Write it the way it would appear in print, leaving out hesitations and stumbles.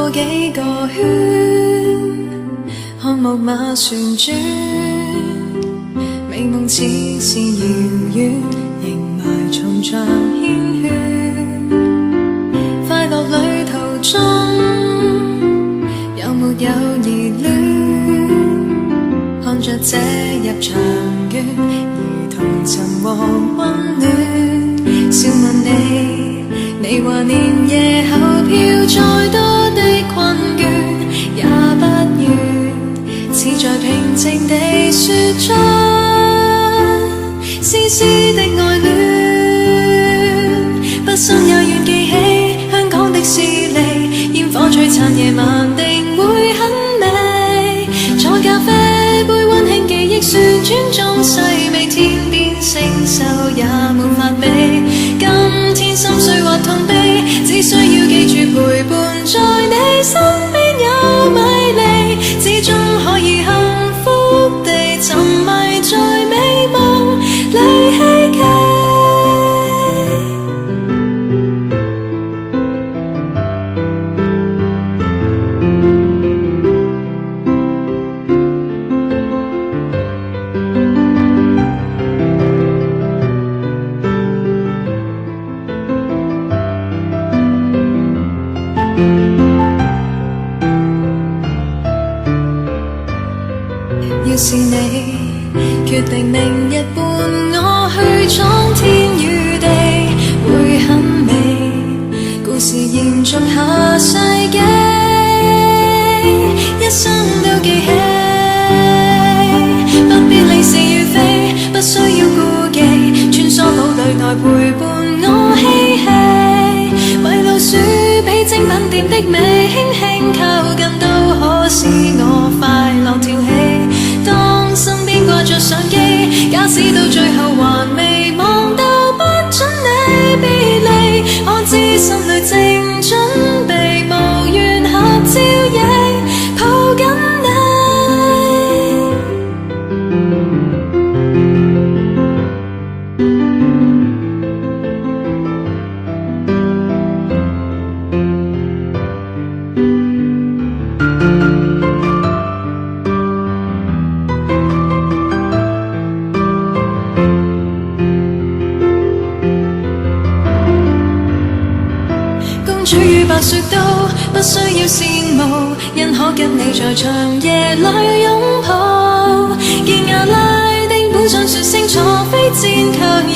過幾個圈，看木馬旋轉，美夢似是遙遠，仍埋藏着繾綣。快樂旅途中，有沒有熱戀？看着這入場券，如同尋獲溫暖。笑問你話年夜後票再多的困倦，也不願似在平靜地說出絲絲的愛戀。不想也願記起香港的士尼，煙火璀璨夜晚定會很美。坐咖啡杯溫馨記憶旋轉中細味，天邊星宿也沒法比。今天心碎或痛悲，只需要記住陪伴在你身邊有米粒，始終可以幸福地沉迷在美夢裏希冀。要是你決定明日伴我去闖天與地，會很美，故事延續下世紀，一生都記起。不必理是與非，不需要顧忌，穿梭堡壘內陪伴我嬉戲。米老鼠比精品店的美，輕輕靠近都可使我快樂跳起。當身邊掛着相機，假使到最後還未望到，不准你別離，我知心裏正準備無緣合照影，抱緊你。主與白雪都不需要羨慕，因可跟你在長夜裏擁抱。見阿拉丁本想說聲坐飛戰強